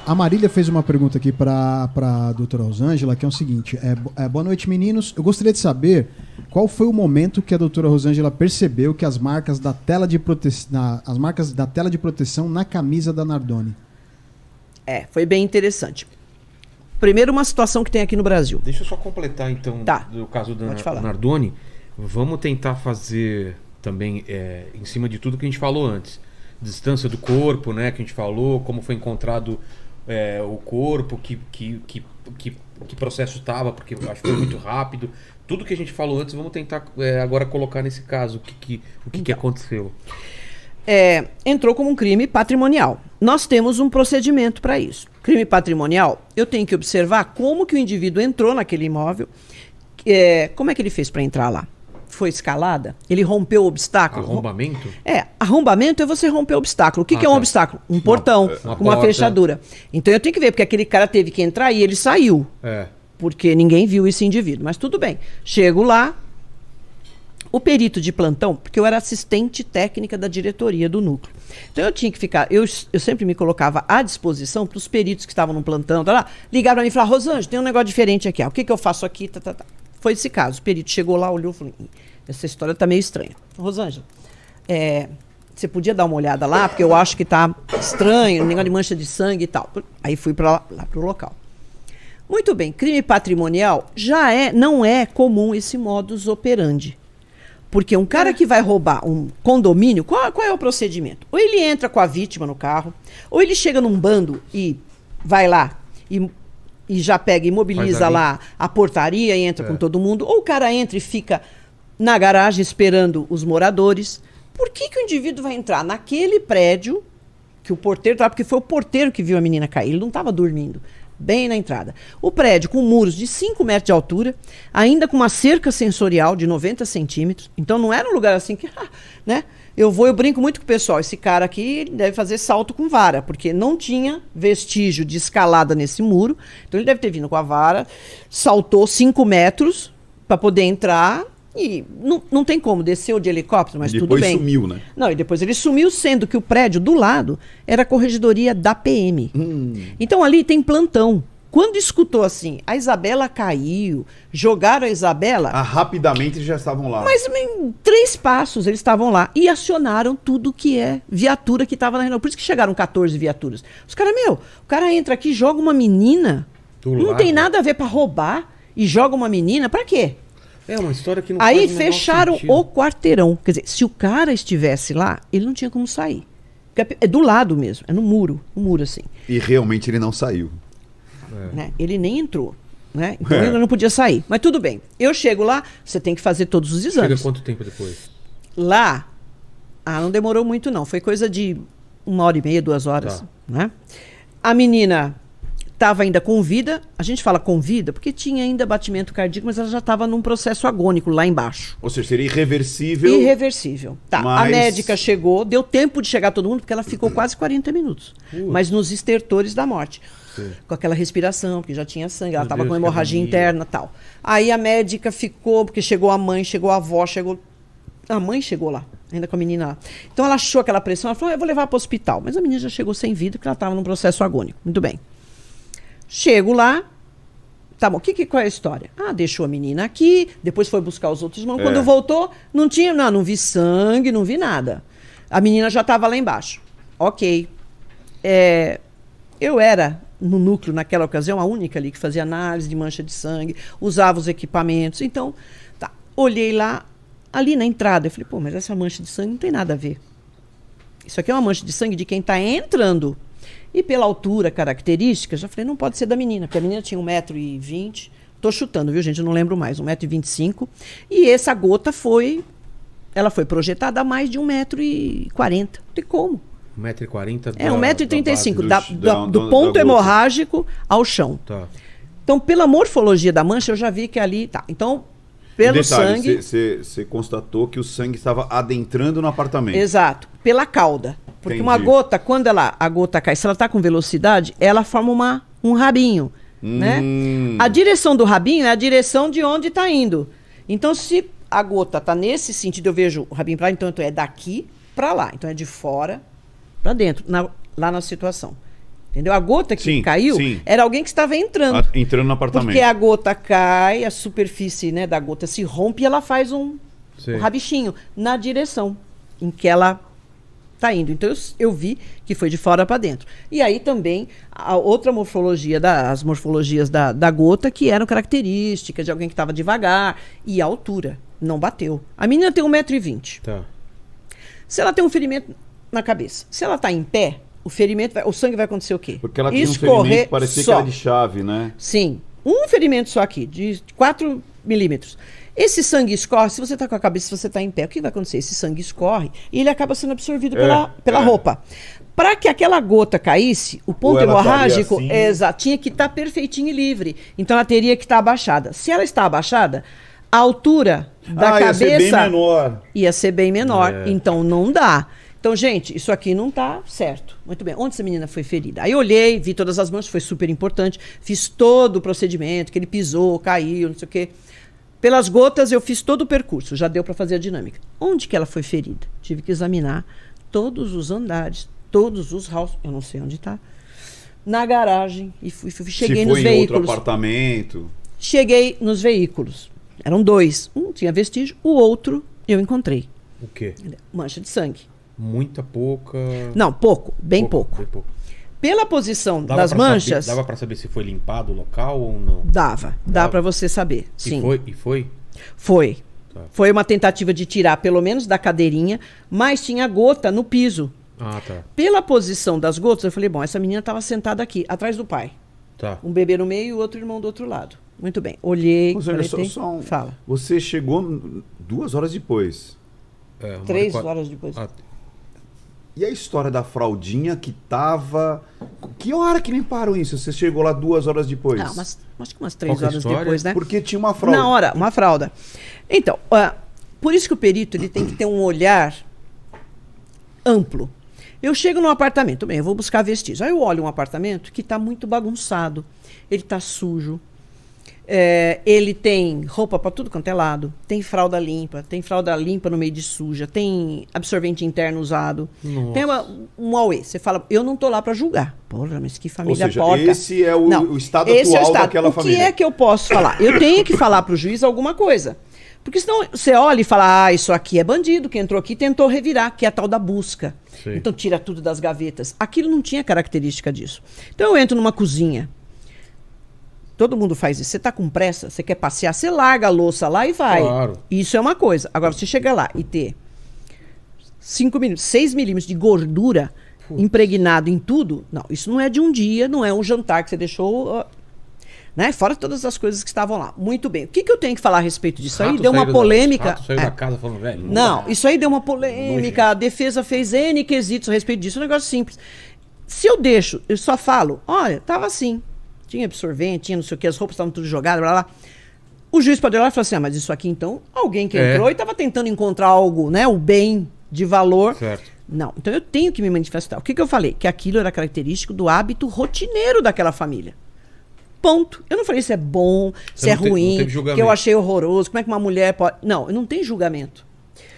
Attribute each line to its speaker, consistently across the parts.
Speaker 1: A Marília fez uma pergunta aqui para a doutora Rosângela, que é o seguinte: boa noite, meninos. Eu gostaria de saber qual foi o momento que a doutora Rosângela percebeu que as marcas da tela de proteção na camisa da Nardoni.
Speaker 2: Foi bem interessante. Primeiro, uma situação que tem aqui no Brasil.
Speaker 3: Deixa eu só completar, então, do caso da Nardoni. Vamos tentar fazer também, em cima de tudo que a gente falou antes. Distância do corpo, né? Que a gente falou, como foi encontrado o corpo, que processo estava, porque eu acho que foi muito rápido. Tudo que a gente falou antes, vamos tentar agora colocar nesse caso o que aconteceu.
Speaker 2: Entrou como um crime patrimonial. Nós temos um procedimento para isso. Crime patrimonial, eu tenho que observar como que o indivíduo entrou naquele imóvel, como é que ele fez para entrar lá. Foi escalada? Ele rompeu o obstáculo?
Speaker 3: Arrombamento?
Speaker 2: Arrombamento é você romper o obstáculo. O que é um obstáculo? Um portão, uma fechadura. Então eu tenho que ver, porque aquele cara teve que entrar e ele saiu. Porque ninguém viu esse indivíduo. Mas tudo bem. Chego lá, o perito de plantão, porque eu era assistente técnica da diretoria do núcleo. Então eu tinha que ficar, eu sempre me colocava à disposição para os peritos que estavam no plantão, ligaram para mim e falaram: Rosângela, tem um negócio diferente aqui. O que eu faço aqui? Foi esse caso. O perito chegou lá, olhou e falou: essa história está meio estranha. Rosângela, você podia dar uma olhada lá, porque eu acho que está estranho, negócio de mancha de sangue e tal. Aí fui lá para o local. Muito bem, crime patrimonial não é comum esse modus operandi. Porque um cara que vai roubar um condomínio, qual é o procedimento? Ou ele entra com a vítima no carro, ou ele chega num bando e vai lá e já pega e imobiliza lá a portaria e entra com todo mundo, ou o cara entra e fica na garagem esperando os moradores. Por que o indivíduo vai entrar naquele prédio que o porteiro estava, porque foi o porteiro que viu a menina cair, ele não estava dormindo, bem na entrada. O prédio com muros de 5 metros de altura, ainda com uma cerca sensorial de 90 centímetros, então não era um lugar assim que, né? Eu brinco muito com o pessoal, esse cara aqui deve fazer salto com vara, porque não tinha vestígio de escalada nesse muro, então ele deve ter vindo com a vara, saltou 5 metros para poder entrar e não tem como, desceu de helicóptero, mas tudo bem.
Speaker 4: Depois sumiu, né?
Speaker 2: Não, e depois ele sumiu, sendo que o prédio do lado era a corregedoria da PM. Então ali tem plantão. Quando escutou assim, a Isabela caiu, jogaram a Isabela...
Speaker 4: rapidamente eles já estavam lá.
Speaker 2: Mas em 3 passos eles estavam lá e acionaram tudo que é viatura que estava na reunião. Por isso que chegaram 14 viaturas. Os caras, o cara entra aqui, joga uma menina, não tem nada a ver para roubar, e joga uma menina, para quê?
Speaker 3: É uma história que não
Speaker 2: Aí
Speaker 3: faz
Speaker 2: fecharam o quarteirão. Quer dizer, se o cara estivesse lá, ele não tinha como sair. É do lado mesmo, é no muro assim.
Speaker 4: E realmente ele não saiu.
Speaker 2: Né? Ele nem entrou, né? Então ele não podia sair. Mas tudo bem. Eu chego lá, você tem que fazer todos os exames.
Speaker 3: Chega quanto tempo depois?
Speaker 2: Lá, não demorou muito não. Foi coisa de 1h30, 2 horas. Né? A menina estava ainda com vida. A gente fala com vida porque tinha ainda batimento cardíaco, mas ela já estava num processo agônico lá embaixo.
Speaker 4: Ou seja, seria irreversível.
Speaker 2: Irreversível. Tá. Mas... A médica chegou, deu tempo de chegar todo mundo, porque ela ficou quase 40 minutos. Mas nos estertores da morte. Com aquela respiração, porque já tinha sangue, ela estava com hemorragia interna e tal. Aí a médica ficou, porque chegou a mãe, chegou a avó, a mãe chegou lá, ainda com a menina lá. Então ela achou aquela pressão, ela falou: eu vou levar para o hospital. Mas a menina já chegou sem vida, porque ela estava num processo agônico. Muito bem. Chego lá, tá bom, qual é a história? Deixou a menina aqui, depois foi buscar os outros irmãos. Quando voltou, não vi sangue, não vi nada. A menina já estava lá embaixo. Ok. Eu era... no núcleo, naquela ocasião, a única ali que fazia análise de mancha de sangue, usava os equipamentos. Então, olhei lá, ali na entrada, eu falei: mas essa mancha de sangue não tem nada a ver. Isso aqui é uma mancha de sangue de quem está entrando. E pela altura característica, já falei: não pode ser da menina, porque a menina tinha 1,20 m. Tô chutando, viu, gente? Eu não lembro mais, 1,25 m. E essa gota ela foi projetada a mais de 1,40 m. Não tem como.
Speaker 3: 1,40 m?
Speaker 2: 1,35 m, do ponto hemorrágico ao chão.
Speaker 3: Tá.
Speaker 2: Então, pela morfologia da mancha, eu já vi que ali... Tá. Então, pelo sangue...
Speaker 4: Você constatou que o sangue estava adentrando no apartamento.
Speaker 2: Exato. Pela cauda. Porque uma gota, quando a gota cai, se ela está com velocidade, ela forma um rabinho. Né? A direção do rabinho é a direção de onde está indo. Então, se a gota está nesse sentido, eu vejo o rabinho para lá, então é daqui para lá. Então, é de fora... para dentro, lá na situação. Entendeu? A gota que caiu era alguém que estava entrando.
Speaker 4: Entrando no apartamento.
Speaker 2: Porque a gota cai, a superfície, né, da gota se rompe e ela faz um rabichinho na direção em que ela está indo. Então eu vi que foi de fora para dentro. E aí também a outra morfologia, as morfologias da gota, que eram características de alguém que estava devagar, e a altura. Não bateu. A menina tem 1,20 m.
Speaker 3: Tá.
Speaker 2: Se ela tem um ferimento na cabeça, se ela está em pé, o sangue vai acontecer o quê?
Speaker 4: Porque ela tinha um ferimento que parecia que era de chave, né?
Speaker 2: Sim. Um ferimento só aqui, de 4 milímetros. Esse sangue escorre, se você está com a cabeça, se você está em pé, o que vai acontecer? Esse sangue escorre e ele acaba sendo absorvido pela roupa. Para que aquela gota caísse, o ponto hemorrágico tinha que estar perfeitinho e livre. Então ela teria que estar abaixada. Se ela está abaixada, a altura da cabeça ia ser bem menor. Então não dá. Então, gente, isso aqui não tá certo. Muito bem. Onde essa menina foi ferida? Aí eu olhei, vi todas as manchas, foi super importante. Fiz todo o procedimento, que ele pisou, caiu, não sei o quê. Pelas gotas, eu fiz todo o percurso. Já deu para fazer a dinâmica. Onde que ela foi ferida? Tive que examinar todos os andares, todos os halls. Eu não sei onde tá. Na garagem. E cheguei nos veículos. Se foi em outro
Speaker 4: apartamento?
Speaker 2: Cheguei nos veículos. Eram 2. Um tinha vestígio, o outro eu encontrei.
Speaker 3: O quê?
Speaker 2: Mancha de sangue.
Speaker 3: Muita, pouca...
Speaker 2: Não, pouco. Bem pouco. Pela posição das manchas...
Speaker 3: Dava para saber se foi limpado o local ou não?
Speaker 2: Dá para você saber, sim.
Speaker 3: E foi?
Speaker 2: Foi. Tá. Foi uma tentativa de tirar pelo menos da cadeirinha, mas tinha gota no piso.
Speaker 3: Ah, tá.
Speaker 2: Pela posição das gotas, eu falei, bom, essa menina estava sentada aqui, atrás do pai.
Speaker 3: Tá.
Speaker 2: Um bebê no meio e o outro irmão do outro lado. Muito bem. Olhei...
Speaker 4: Fala. Você chegou 2 horas depois.
Speaker 2: 3 horas depois.
Speaker 4: E a história da fraldinha que tava... Que hora que limparam isso? Você chegou lá 2 horas depois?
Speaker 2: Não, acho que umas 3 horas depois, né?
Speaker 4: Porque tinha uma fralda.
Speaker 2: Na hora, uma fralda. Então, por isso que o perito ele tem que ter um olhar amplo. Eu chego num apartamento, bem, eu vou buscar vestígios. Aí eu olho um apartamento que está muito bagunçado. Ele está sujo. Ele tem roupa para tudo quanto é lado, tem fralda limpa no meio de suja, tem absorvente interno usado.
Speaker 3: Nossa.
Speaker 2: Tem um auê. Você fala, eu não tô lá para julgar. Porra, mas que família
Speaker 4: porca.
Speaker 2: Esse
Speaker 4: é o estado atual daquela família.
Speaker 2: O que é que eu posso falar? Eu tenho que falar para o juiz alguma coisa. Porque senão você olha e fala, isso aqui é bandido, que entrou aqui e tentou revirar, que é a tal da busca.
Speaker 3: Sim.
Speaker 2: Então tira tudo das gavetas. Aquilo não tinha característica disso. Então eu entro numa cozinha. Todo mundo faz isso. Você está com pressa, você quer passear, você larga a louça lá e vai.
Speaker 3: Claro.
Speaker 2: Isso é uma coisa. Agora, você chegar lá e ter 6 milímetros de gordura impregnado em tudo, não, isso não é de um dia, não é um jantar que você deixou, né? Fora todas as coisas que estavam lá. Muito bem. O que eu tenho que falar a respeito disso? Aí deu uma polêmica.
Speaker 3: Saiu da casa falando, velho.
Speaker 2: Não, isso aí deu uma polêmica. A defesa fez N quesitos a respeito disso. É um negócio simples. Se eu deixo, eu só falo, olha, tava assim. Tinha absorvente, tinha não sei o que, as roupas estavam tudo jogadas, blá, blá. O juiz pode olhar e falar assim, mas isso aqui então, alguém que entrou e estava tentando encontrar algo, né, o bem de valor.
Speaker 3: Certo.
Speaker 2: Não, então eu tenho que me manifestar. O que eu falei? Que aquilo era característico do hábito rotineiro daquela família. Ponto. Eu não falei se é bom, se é ruim, que eu achei horroroso, como é que uma mulher pode... Não, não tem julgamento.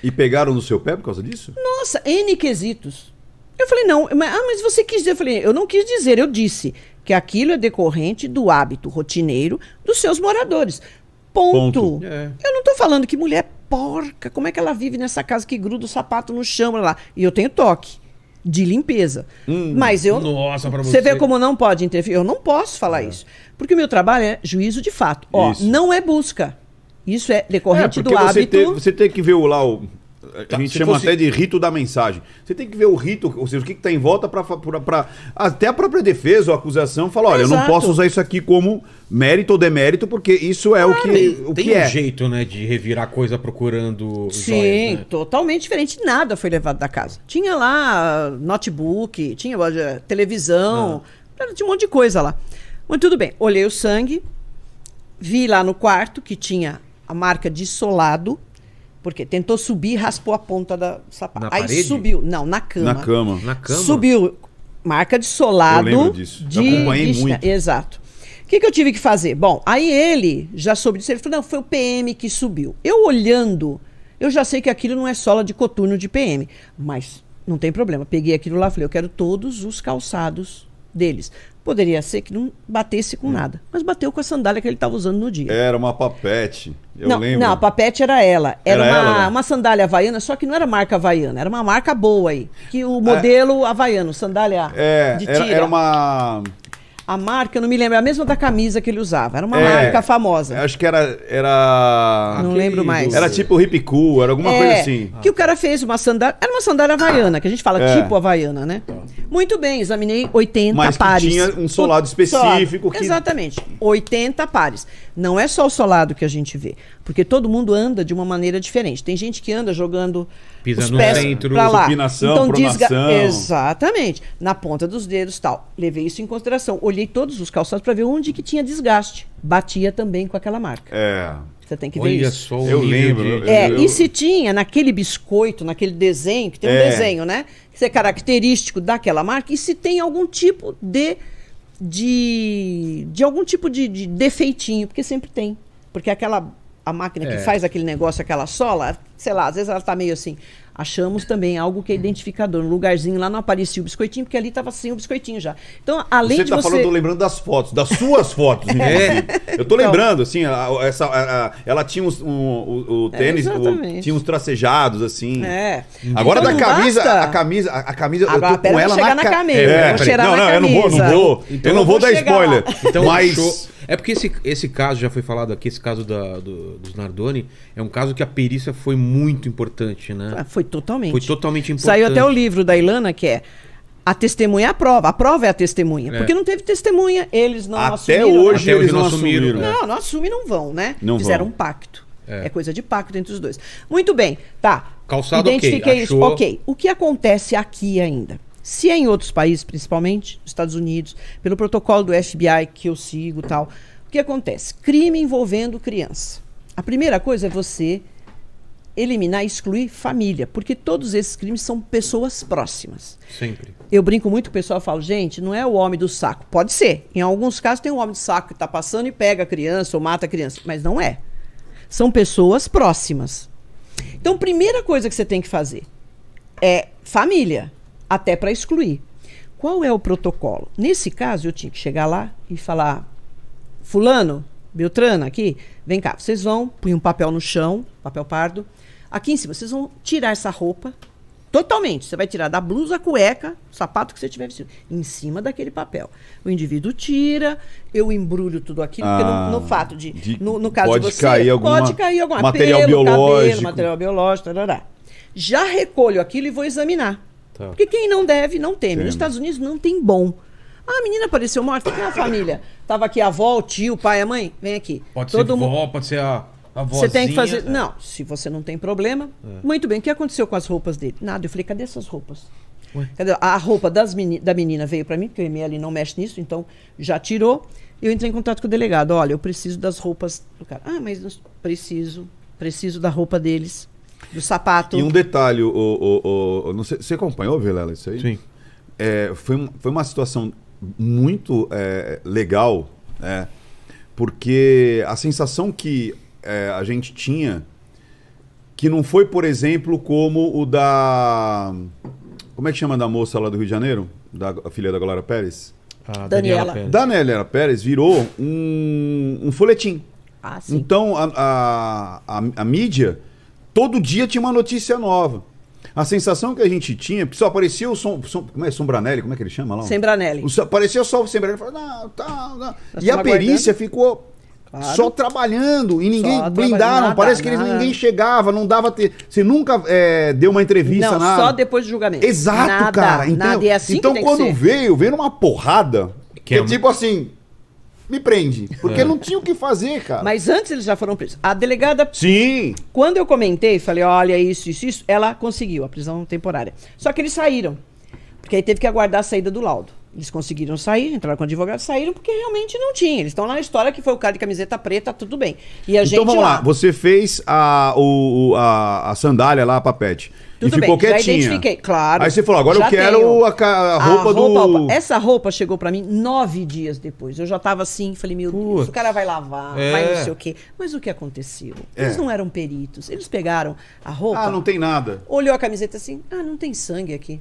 Speaker 4: E pegaram no seu pé por causa disso?
Speaker 2: Nossa, N quesitos. Eu falei, não, mas você quis dizer? Eu falei, eu não quis dizer, eu disse que aquilo é decorrente do hábito rotineiro dos seus moradores. Ponto. Eu não estou falando que mulher porca, como é que ela vive nessa casa que gruda o sapato no chão, lá. E eu tenho toque de limpeza. Mas eu...
Speaker 3: Nossa, pra
Speaker 2: você vê como não pode interferir? Eu não posso falar isso. Porque o meu trabalho é juízo de fato. Ó, não é busca. Isso é decorrente do hábito...
Speaker 4: Você tem que ver a gente chama até de rito da mensagem. Você tem que ver o rito, ou seja, o que está em volta para até a própria defesa ou acusação fala, olha, eu não posso usar isso aqui como mérito ou demérito, porque isso é o que
Speaker 3: tem
Speaker 4: é.
Speaker 3: Um jeito, né, de revirar coisa procurando
Speaker 2: sim,
Speaker 3: joias, né?
Speaker 2: Totalmente diferente. Nada foi levado da casa. Tinha lá notebook, tinha televisão, tinha um monte de coisa lá. Mas tudo bem, olhei o sangue, vi lá no quarto que tinha a marca de solado, porque tentou subir e raspou a ponta da sapato. Aí
Speaker 3: parede?
Speaker 2: Subiu. Não, na cama.
Speaker 3: Na cama?
Speaker 2: Subiu. Marca de solado.
Speaker 4: Eu lembro disso. Acompanhei muito.
Speaker 2: Exato. O que eu tive que fazer? Bom, aí ele já soube disso. Ele falou, não, foi o PM que subiu. Eu olhando, eu já sei que aquilo não é sola de coturno de PM. Mas não tem problema. Peguei aquilo lá e falei, eu quero todos os calçados deles. Poderia ser que não batesse com nada, mas bateu com a sandália que ele estava usando no dia.
Speaker 4: Era uma Papete, eu lembro.
Speaker 2: Não, a Papete era ela. Era uma sandália havaiana, só que não era marca havaiana, era uma marca boa aí. Que o modelo havaiano, sandália de tira.
Speaker 4: Era uma...
Speaker 2: A marca, eu não me lembro, é a mesma da camisa que ele usava. Era uma marca famosa.
Speaker 4: Acho que era...
Speaker 2: Não lembro mais.
Speaker 4: Era tipo Hip Cool, era alguma coisa assim.
Speaker 2: Que o cara fez uma sandália... Era uma sandália havaiana, que a gente fala tipo havaiana, né? Muito bem, examinei 80
Speaker 4: mas
Speaker 2: pares.
Speaker 4: Mas tinha um solado específico. Que...
Speaker 2: Exatamente, 80 pares. Não é só o solado que a gente vê, porque todo mundo anda de uma maneira diferente. Tem gente que anda jogando
Speaker 3: pisa
Speaker 2: os
Speaker 3: no
Speaker 2: pés
Speaker 3: centro,
Speaker 2: pra lá.
Speaker 4: Supinação,
Speaker 2: Então,
Speaker 4: pronação.
Speaker 2: Exatamente, na ponta dos dedos e tal. Levei isso em consideração. Olhei todos os calçados para ver onde que tinha desgaste. Batia também com aquela marca. Você tem que ver isso.
Speaker 3: Só
Speaker 4: eu lembro.
Speaker 2: E se tinha naquele biscoito, naquele desenho, que tem um desenho, né? Que é característico daquela marca, e se tem algum tipo de algum tipo de defeitinho, porque sempre tem. Porque a máquina que faz aquele negócio, aquela sola, sei lá, às vezes ela tá meio assim. Achamos também algo que é identificador. No lugarzinho lá não aparecia o biscoitinho, porque ali estava sem o biscoitinho já. Então, além de você...
Speaker 4: falando, tô lembrando das fotos, das suas fotos. Eu tô lembrando, assim, ela tinha o tênis, tinha uns tracejados, assim. Agora então, a camisa,
Speaker 2: agora,
Speaker 4: eu tô com ela
Speaker 2: na camisa. Vou cheirar na
Speaker 4: camisa. Eu não vou dar spoiler.
Speaker 3: Então,
Speaker 4: mas...
Speaker 3: É porque esse caso, já foi falado aqui, esse caso dos Nardoni, é um caso que a perícia foi muito importante, né?
Speaker 2: Foi totalmente.
Speaker 3: Foi totalmente importante.
Speaker 2: Saiu até o livro da Ilana, que é a testemunha é a prova. A prova é a testemunha. Porque não teve testemunha, eles não assumiram.
Speaker 4: Até hoje eles não assumiram.
Speaker 2: Não assumem, não vão, né?
Speaker 4: Não
Speaker 2: Fizeram um pacto. É coisa de pacto entre os dois. Muito bem, tá.
Speaker 3: Calçado
Speaker 2: identifiquei isso. Ok. O que acontece aqui ainda? Se é em outros países, principalmente nos Estados Unidos, pelo protocolo do FBI que eu sigo e tal, o que acontece? Crime envolvendo criança. A primeira coisa é você eliminar, excluir família, porque todos esses crimes são pessoas próximas.
Speaker 3: Sempre.
Speaker 2: Eu brinco muito com o pessoal e falo, gente, não é o homem do saco. Pode ser. Em alguns casos tem um homem do saco que está passando e pega a criança ou mata a criança, mas não é. São pessoas próximas. Então, primeira coisa que você tem que fazer é família, até para excluir. Qual é o protocolo? Nesse caso, eu tinha que chegar lá e falar, fulano, Beltrana, aqui, vem cá, vocês vão, põe um papel no chão, papel pardo, aqui em cima, vocês vão tirar essa roupa, totalmente, você vai tirar da blusa, cueca, sapato que você tiver vestido, em cima daquele papel. O indivíduo tira, eu embrulho tudo aquilo, porque no fato no caso de você, pode cair alguma
Speaker 4: material biológico.
Speaker 2: Cabelo, material biológico, tarará. Já recolho aquilo e vou examinar. Tá. Porque quem não deve, não teme. Nos Estados Unidos não tem bom. A menina apareceu morta, tem a família. Tava aqui a avó, o tio, o pai, a mãe, vem aqui.
Speaker 3: Pode ser vó, pode ser a vozinha.
Speaker 2: Você tem que fazer... Não, se você não tem problema... Muito bem, o que aconteceu com as roupas dele? Nada, eu falei, cadê essas roupas? Cadê? A roupa da menina veio para mim, porque o ML não mexe nisso, então já tirou. Eu entrei em contato com o delegado. Olha, eu preciso das roupas do cara. Ah, mas preciso da roupa deles, do sapato.
Speaker 4: E um detalhe, não sei, você acompanhou, Vilela, isso aí?
Speaker 3: Sim.
Speaker 4: Foi uma situação muito legal, porque a sensação que a gente tinha, que não foi, por exemplo, como o da... Como é que chama da moça lá do Rio de Janeiro? A filha da Glória Pérez?
Speaker 2: Daniela.
Speaker 4: Daniela Pérez virou um folhetim.
Speaker 2: Ah, sim.
Speaker 4: Então, a mídia, todo dia tinha uma notícia nova. A sensação que a gente tinha, só aparecia o como é Sombranelli, como é que ele chama lá?
Speaker 2: Sembranelli.
Speaker 4: Aparecia só o Sembranelli, falava, não. E a perícia ficou só trabalhando, e ninguém blindaram, parece que ninguém chegava, não dava... Você nunca deu uma entrevista, nada.
Speaker 2: Só depois do julgamento.
Speaker 4: Exato, cara.
Speaker 2: Nada, é assim
Speaker 4: então
Speaker 2: que tem
Speaker 4: quando
Speaker 2: que ser.
Speaker 4: veio uma porrada, que tipo assim... Me prende. Porque não tinha o que fazer, cara.
Speaker 2: Mas antes eles já foram presos. A delegada...
Speaker 4: Sim.
Speaker 2: Quando eu comentei, falei, olha, isso, ela conseguiu a prisão temporária. Só que eles saíram. Porque aí teve que aguardar a saída do laudo. Eles conseguiram sair, entraram com o advogado, saíram porque realmente não tinha. Eles estão lá na história que foi o cara de camiseta preta, tudo bem. E a gente
Speaker 4: então vamos lá, você fez a sandália lá, a Papete.
Speaker 2: Tudo
Speaker 4: e ficou
Speaker 2: bem,
Speaker 4: quietinha.
Speaker 2: Já identifiquei, claro.
Speaker 4: Aí você falou, agora eu quero a roupa do...
Speaker 2: Essa roupa chegou pra mim 9 dias depois. Eu já tava assim, falei, meu Deus, o cara vai lavar, vai não sei o quê. Mas o que aconteceu? Eles não eram peritos. Eles pegaram a roupa...
Speaker 4: não tem nada.
Speaker 2: Olhou a camiseta assim, não tem sangue aqui.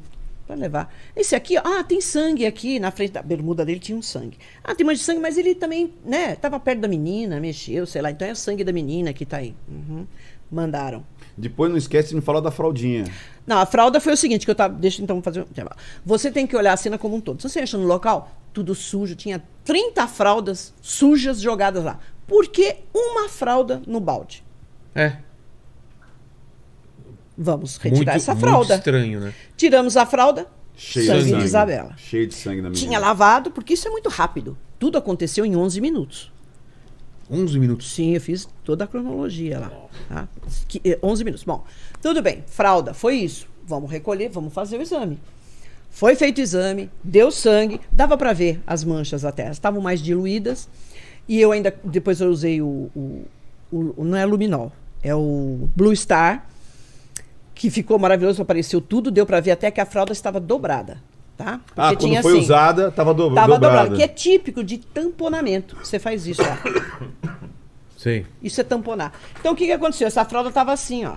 Speaker 2: Pode levar. Esse aqui, tem sangue aqui, na frente da bermuda dele tinha um sangue. Tem mais de sangue, mas ele também, né, tava perto da menina, mexeu, sei lá, então é o sangue da menina que tá aí. Mandaram.
Speaker 4: Depois não esquece de me falar da fraldinha.
Speaker 2: Não, a fralda foi o seguinte, que eu tava, deixa então fazer você tem que olhar a cena como um todo. Se você entra no local, tudo sujo, tinha 30 fraldas sujas jogadas lá. Por que uma fralda no balde? Vamos retirar essa fralda.
Speaker 3: Muito estranho, né?
Speaker 2: Tiramos a fralda,
Speaker 4: sangue
Speaker 2: de Isabela.
Speaker 4: Cheio de sangue na menina.
Speaker 2: Tinha lavado, porque isso é muito rápido. Tudo aconteceu em 11 minutos.
Speaker 3: 11 minutos?
Speaker 2: Sim, eu fiz toda a cronologia lá. Tá? 11 minutos. Bom, tudo bem. Fralda, foi isso. Vamos recolher, vamos fazer o exame. Foi feito o exame, deu sangue, dava para ver as manchas até. Elas estavam mais diluídas. E eu ainda, depois eu usei não é luminol, é o Blue Star, que ficou maravilhoso, apareceu tudo, deu para ver até que a fralda estava dobrada. Tá?
Speaker 4: Quando tinha, foi usada, estava dobrada.
Speaker 2: Que é típico de tamponamento. Você faz isso, ó.
Speaker 3: Sei.
Speaker 2: Isso é tamponar. Então, o que aconteceu? Essa fralda estava assim, ó.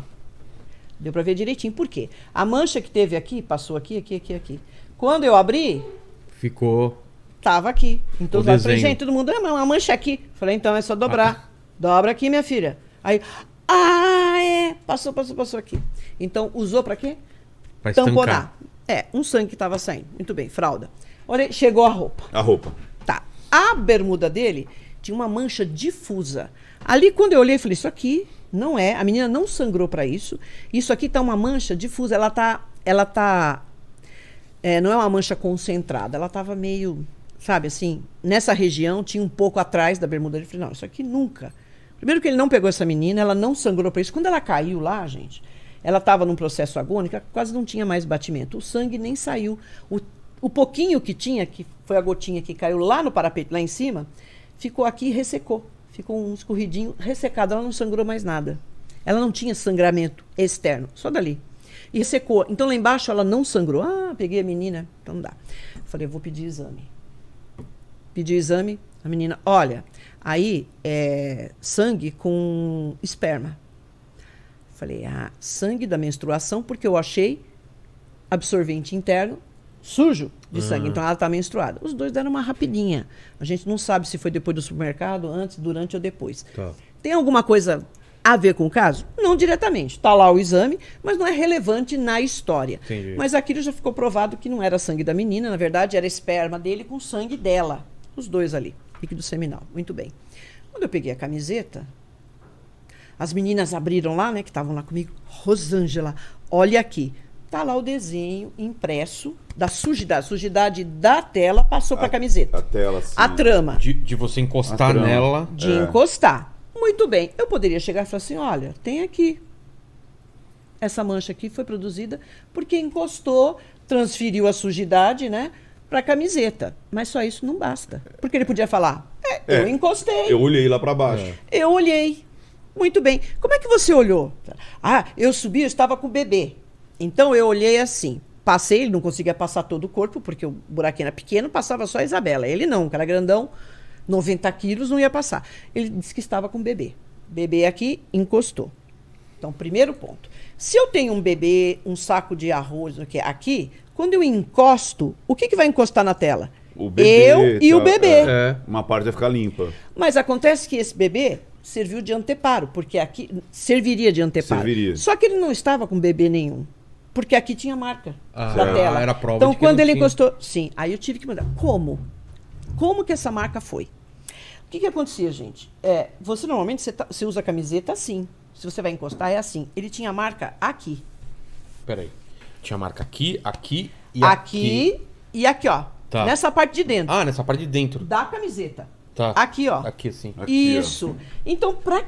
Speaker 2: Deu para ver direitinho. Por quê? A mancha que teve aqui, passou aqui, aqui, aqui, aqui. Quando eu abri...
Speaker 3: Ficou...
Speaker 2: Tava aqui. Então, eu falei, gente, todo mundo, uma mancha aqui. Falei, então, é só dobrar. Dobra aqui, minha filha. Aí, passou aqui. Então, usou para quê?
Speaker 3: Pra
Speaker 2: tamponar. Um sangue que estava saindo. Muito bem, fralda. Olha, chegou a roupa.
Speaker 4: A roupa.
Speaker 2: Tá. A bermuda dele tinha uma mancha difusa. Ali, quando eu olhei, eu falei, isso aqui não é. A menina não sangrou para isso. Isso aqui tá uma mancha difusa. Ela tá não é uma mancha concentrada. Ela tava meio, sabe, assim, nessa região, tinha um pouco atrás da bermuda. Eu falei, não, isso aqui nunca. Primeiro que ele não pegou essa menina, ela não sangrou para isso. Quando ela caiu lá, gente... Ela estava num processo agônico, quase não tinha mais batimento. O sangue nem saiu. O pouquinho que tinha, que foi a gotinha que caiu lá no parapeito, lá em cima, ficou aqui e ressecou. Ficou um escorridinho ressecado. Ela não sangrou mais nada. Ela não tinha sangramento externo, só dali. E ressecou. Então lá embaixo ela não sangrou. Peguei a menina. Então não dá. Falei, eu vou pedir exame. Pedi o exame. A menina, olha, aí é sangue com esperma. Falei, sangue da menstruação, porque eu achei absorvente interno sujo de sangue. Então ela está menstruada. Os dois deram uma rapidinha. A gente não sabe se foi depois do supermercado, antes, durante ou depois. Tá. Tem alguma coisa a ver com o caso? Não diretamente. Está lá o exame, mas não é relevante na história.
Speaker 3: Entendi.
Speaker 2: Mas aquilo já ficou provado que não era sangue da menina, na verdade era esperma dele com sangue dela. Os dois ali, líquido seminal. Muito bem. Quando eu peguei a camiseta... As meninas abriram lá, né, que estavam lá comigo. Rosângela, olha aqui. Tá lá o desenho impresso da sujidade. Sujidade da tela passou para a camiseta.
Speaker 4: A tela, sim.
Speaker 2: A trama.
Speaker 3: De você encostar nela.
Speaker 2: De encostar. Muito bem. Eu poderia chegar e falar assim, olha, tem aqui. Essa mancha aqui foi produzida porque encostou, transferiu a sujidade, né, para a camiseta. Mas só isso não basta. Porque ele podia falar, eu encostei.
Speaker 4: Eu olhei lá para baixo.
Speaker 2: Eu olhei. Muito bem. Como é que você olhou? Eu subi, eu estava com o bebê. Então eu olhei assim. Passei, ele não conseguia passar todo o corpo, porque o buraquinho era pequeno, passava só a Isabela. Ele não, que era grandão, 90 quilos, não ia passar. Ele disse que estava com o bebê. Bebê aqui, encostou. Então, primeiro ponto. Se eu tenho um bebê, um saco de arroz, aqui, quando eu encosto, o que vai encostar na tela?
Speaker 4: O bebê,
Speaker 2: eu e o bebê.
Speaker 4: Uma parte vai ficar limpa.
Speaker 2: Mas acontece que esse bebê serviu de anteparo, porque aqui serviria de anteparo.
Speaker 4: Serviria.
Speaker 2: Só que ele não estava com bebê nenhum, porque aqui tinha marca da tela.
Speaker 3: Era prova
Speaker 2: então,
Speaker 3: de que
Speaker 2: quando ele
Speaker 3: tinha.
Speaker 2: encostou... Sim, aí eu tive que mandar. Como que essa marca foi? O que acontecia, gente? Você normalmente você usa a camiseta assim. Se você vai encostar, é assim. Ele tinha marca aqui.
Speaker 3: Peraí. Tinha marca aqui, aqui e
Speaker 2: aqui. E aqui, ó.
Speaker 3: Tá.
Speaker 2: Nessa parte de dentro.
Speaker 3: Nessa parte de dentro.
Speaker 2: Da camiseta.
Speaker 3: Tá.
Speaker 2: Aqui, ó.
Speaker 3: Aqui, sim.
Speaker 4: Aqui,
Speaker 2: isso. Ó. Então, pra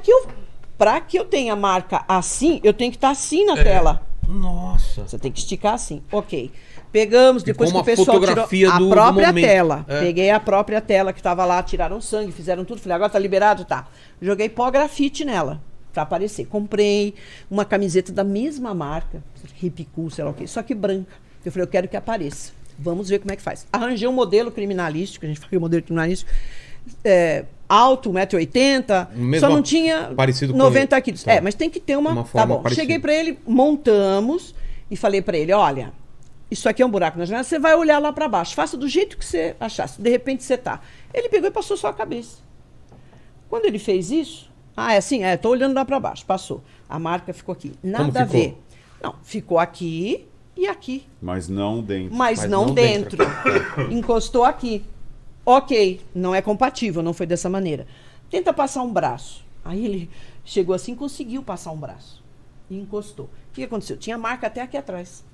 Speaker 2: que eu tenha marca assim, eu tenho que estar assim na tela.
Speaker 3: Nossa.
Speaker 2: Você tem que esticar assim. Ok. Pegamos, depois que o pessoal
Speaker 3: fotografia
Speaker 2: tirou a própria
Speaker 3: momento.
Speaker 2: tela. Peguei a própria tela que estava lá, tiraram sangue, fizeram tudo. Falei, agora tá liberado? Tá. Joguei pó grafite nela, pra aparecer. Comprei uma camiseta da mesma marca, Hip Cool, sei lá o quê, só que branca. Eu falei, eu quero que apareça. Vamos ver como é que faz. Arranjei um modelo criminalístico, a gente faz um modelo criminalístico, alto, 1,80 m, só não tinha 90 quilos. Tá. Mas tem que ter uma tá bom. Parecida. Cheguei para ele, montamos e falei para ele, olha, isso aqui é um buraco na janela, você vai olhar lá para baixo, faça do jeito que você achasse, de repente você tá. Ele pegou e passou só a cabeça. Quando ele fez isso, é assim, tô olhando lá para baixo, passou. A marca ficou aqui, nada a ver. Não, ficou aqui e aqui.
Speaker 4: Mas não dentro.
Speaker 2: Mas não dentro. Encostou aqui. Ok, não é compatível, não foi dessa maneira. Tenta passar um braço. Aí ele chegou assim, conseguiu passar um braço. E encostou. O que aconteceu? Tinha marca até aqui atrás.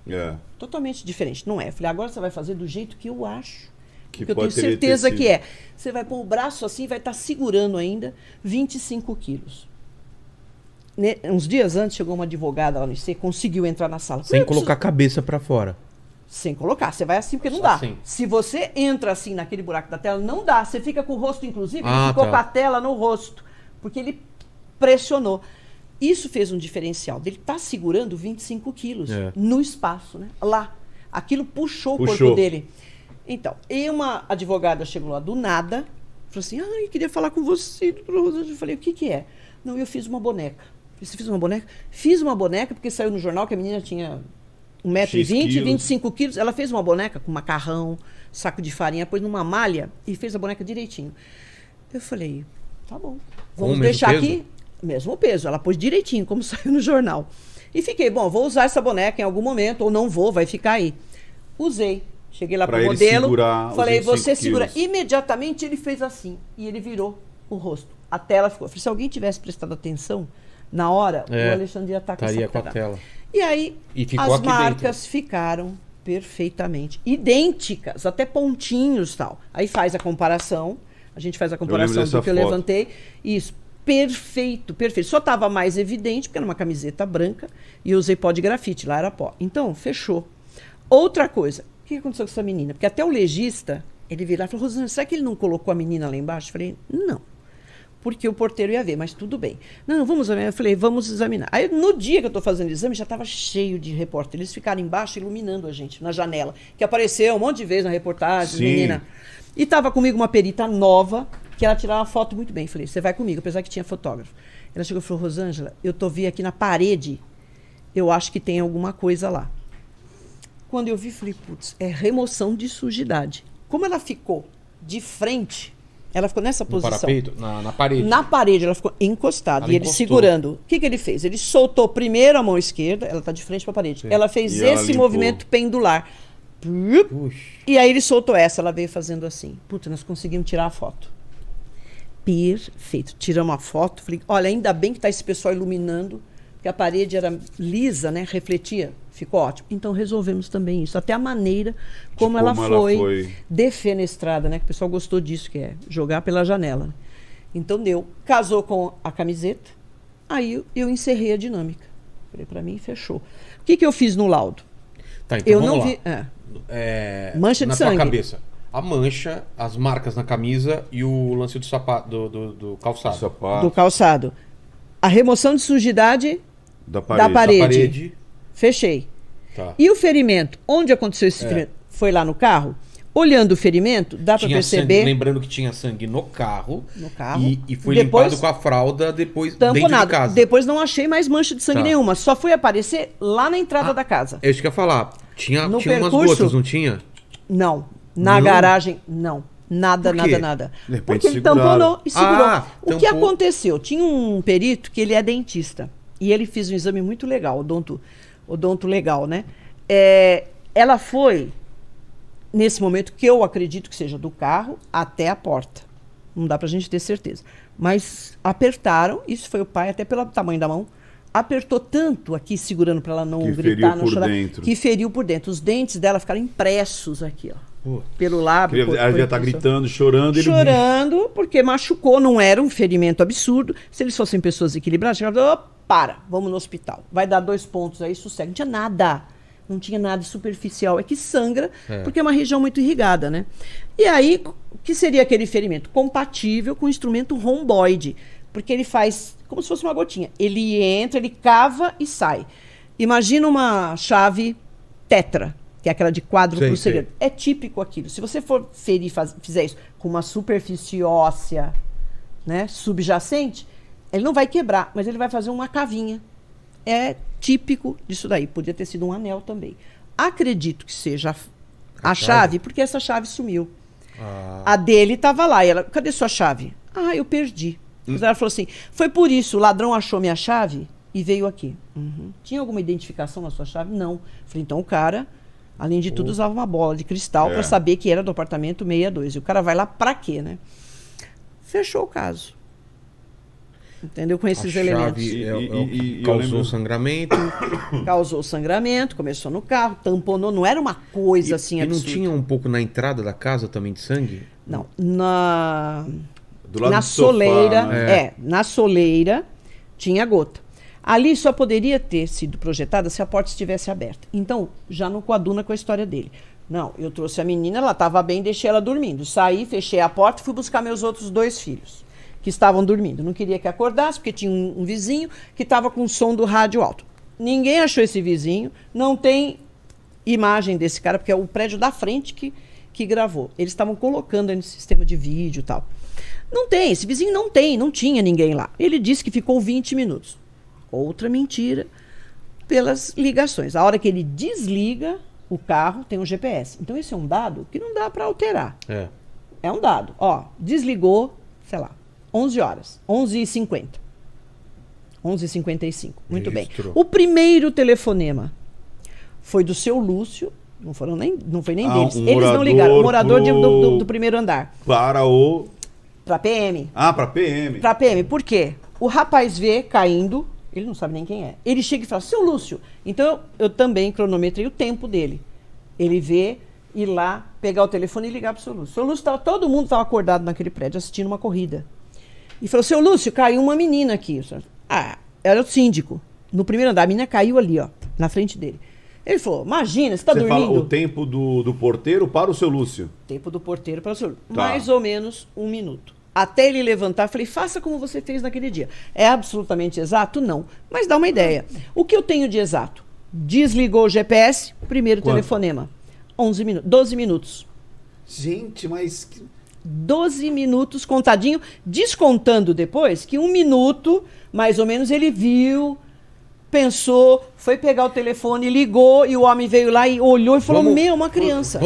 Speaker 2: Totalmente diferente. Não é. Eu falei, agora você vai fazer do jeito que eu acho. Que eu tenho certeza que é. Você vai pôr o braço assim, vai estar segurando ainda 25 quilos. Uns dias antes, chegou uma advogada lá no IC, conseguiu entrar na sala.
Speaker 3: Sem colocar a cabeça para fora.
Speaker 2: Sem colocar. Você vai assim, porque não dá. Assim. Se você entra assim naquele buraco da tela, não dá. Você fica com o rosto, inclusive, ele ficou com a tela no rosto. Porque ele pressionou. Isso fez um diferencial. Ele está segurando 25 quilos no espaço, né? Lá. Aquilo puxou o corpo dele. Então, e uma advogada chegou lá do nada, falou assim, eu queria falar com você, doutora Rosângela. Eu falei, o que é? Não, eu fiz uma boneca. Você fez uma boneca? Fiz uma boneca porque saiu no jornal que a menina tinha 1,20 m, 25 quilos. Ela fez uma boneca com macarrão, saco de farinha, pôs numa malha e fez a boneca direitinho. Eu falei, tá bom, vamos deixar aqui. Mesmo peso. Ela pôs direitinho, como saiu no jornal. E fiquei, vou usar essa boneca em algum momento, ou não vou, vai ficar aí. Usei. Cheguei lá pro modelo, falei, você segura. Imediatamente ele fez assim, e ele virou o rosto. A tela ficou. Falei, se alguém tivesse prestado atenção, na hora, o Alexandre ia estar com essa tela. E aí, as marcas ficaram perfeitamente idênticas, até pontinhos e tal. Aí faz a comparação, a gente faz a comparação do que eu levantei. Isso, perfeito, perfeito. Só estava mais evidente, porque era uma camiseta branca, e eu usei pó de grafite, lá era pó. Então, fechou. Outra coisa, o que aconteceu com essa menina? Porque até o legista, ele virou e falou, Rosângela, será que ele não colocou a menina lá embaixo? Eu falei, não. Porque o porteiro ia ver, mas tudo bem. Não, vamos examinar. Eu falei, vamos examinar. Aí, no dia que eu estou fazendo o exame, já estava cheio de repórter. Eles ficaram embaixo iluminando a gente, na janela, que apareceu um monte de vezes na reportagem, menina. E estava comigo uma perita nova, que ela tirava foto muito bem. Eu falei, você vai comigo, apesar que tinha fotógrafo. Ela chegou e falou, Rosângela, eu vi aqui na parede, eu acho que tem alguma coisa lá. Quando eu vi, falei, putz, é remoção de sujidade. Como ela ficou de frente... Ela ficou nessa posição.
Speaker 3: Parapeito? Na parede.
Speaker 2: Na parede, ela ficou encostada. E ele segurando. O que ele fez? Ele soltou primeiro a mão esquerda, ela está de frente para a parede. Sim. Ela fez esse movimento pendular. Puxa. E aí ele soltou essa, ela veio fazendo assim. Puta, nós conseguimos tirar a foto. Perfeito. Tiramos a foto. Falei, olha, ainda bem que está esse pessoal iluminando, porque a parede era lisa, né? Refletia. Ficou ótimo. Então resolvemos também isso. Até a maneira como ela foi defenestrada, né? Que o pessoal gostou disso, que é jogar pela janela. Então deu. Casou com a camiseta. Aí eu encerrei a dinâmica. Falei, pra mim, fechou. O que eu fiz no laudo?
Speaker 3: Tá, então
Speaker 2: eu
Speaker 3: vamos
Speaker 2: não
Speaker 3: lá.
Speaker 2: vi.
Speaker 3: Mancha de sangue. Na tua cabeça. A mancha, as marcas na camisa e o lance do sapato, do calçado.
Speaker 2: Do calçado. A remoção de sujidade da parede. Fechei.
Speaker 3: Tá.
Speaker 2: E o ferimento? Onde aconteceu esse ferimento? Foi lá no carro? Olhando o ferimento, dá para perceber...
Speaker 3: Sangue, lembrando que tinha sangue no carro. E foi
Speaker 2: depois,
Speaker 3: limpado com a fralda depois
Speaker 2: tamponado.
Speaker 3: Dentro de casa.
Speaker 2: Depois não achei mais mancha de sangue nenhuma. Só foi aparecer lá na entrada da casa.
Speaker 3: É isso que eu ia falar. Tinha umas gotas, não tinha?
Speaker 2: Não. Na garagem, não. Nada. Porque ele tamponou e segurou. O que aconteceu? Tinha um perito que ele é dentista. E ele fez um exame muito legal, odonto legal, né? Ela foi, nesse momento, que eu acredito que seja do carro até a porta. Não dá pra gente ter certeza. Mas apertaram, isso foi o pai, até pelo tamanho da mão, apertou tanto aqui, segurando para ela não gritar, não chorar, que feriu por dentro. Os dentes dela ficaram impressos aqui, ó. Pelo lábio.
Speaker 4: Ela já tá gritando, chorando.
Speaker 2: Chorando, porque machucou, não era um ferimento absurdo. Se eles fossem pessoas equilibradas, vamos no hospital. Vai dar 2 pontos aí, sossego. Não tinha nada. Não tinha nada superficial. É que sangra, porque é uma região muito irrigada, né? E aí, o que seria aquele ferimento? Compatível com o instrumento romboide. Porque ele faz como se fosse uma gotinha. Ele entra, ele cava e sai. Imagina uma chave tetra, que é aquela de quádruplo segredo. É típico aquilo. Se você for ferir, fizer isso com uma superfície óssea, né, subjacente, ele não vai quebrar, mas ele vai fazer uma cavinha. É típico disso daí. Podia ter sido um anel também. Acredito que seja a chave, porque essa chave sumiu. A dele estava lá. E ela, cadê sua chave? Ah, eu perdi. Ela falou assim, foi por isso, o ladrão achou minha chave e veio aqui. Tinha alguma identificação na sua chave? Não. Falei, então o cara, além de tudo, usava uma bola de cristal para saber que era do apartamento 62. E o cara vai lá pra quê, né? Fechou o caso. Entendeu? Com esses elementos.
Speaker 3: Causou sangramento.
Speaker 2: Causou sangramento, começou no carro, tamponou, não era uma coisa assim
Speaker 3: absurda. E não tinha um pouco na entrada da casa também de sangue?
Speaker 2: Não. Do lado na soleira, sofá, né? Na soleira tinha gota. Ali só poderia ter sido projetada se a porta estivesse aberta. Então, já não coaduna com a história dele. Não, eu trouxe a menina, ela estava bem, deixei ela dormindo. Saí, fechei a porta e fui buscar meus outros 2 filhos, que estavam dormindo. Não queria que acordasse, porque tinha um vizinho que estava com o som do rádio alto. Ninguém achou esse vizinho, não tem imagem desse cara, porque é o prédio da frente que gravou. Eles estavam colocando aí no sistema de vídeo e tal. Não tem, esse vizinho não tinha ninguém lá. Ele disse que ficou 20 minutos. Outra mentira pelas ligações. A hora que ele desliga o carro, tem um GPS. Então esse é um dado que não dá para alterar. É um dado. Ó, desligou, sei lá, 11 horas, 11h50. 11h55. Muito bem. O primeiro telefonema foi do seu Lúcio. Não foi nem deles. Eles não ligaram. O morador do primeiro andar. Pra PM.
Speaker 4: Pra PM.
Speaker 2: Pra PM. Por quê? O rapaz vê caindo, ele não sabe nem quem é. Ele chega e fala, seu Lúcio. Então eu também cronometrei o tempo dele. Ele vê ir lá, pegar o telefone e ligar pro seu Lúcio. Seu Lúcio todo mundo estava acordado naquele prédio assistindo uma corrida. E falou, seu Lúcio, caiu uma menina aqui. Era o síndico. No primeiro andar, a menina caiu ali, ó, na frente dele. Ele falou, imagina, você tá dormindo. Você
Speaker 4: fala o tempo do porteiro para o seu Lúcio.
Speaker 2: Tempo do porteiro para o seu Lúcio. Tá. Mais ou menos 1 minuto. Até ele levantar, falei, faça como você fez naquele dia. É absolutamente exato? Não. Mas dá uma ideia. O que eu tenho de exato? Desligou o GPS, primeiro telefonema. 12 minutos.
Speaker 4: Gente, mas...
Speaker 2: 12 minutos contadinho, descontando depois que 1 minuto, mais ou menos, ele viu, pensou, foi pegar o telefone, ligou e o homem veio lá e olhou e falou, uma criança.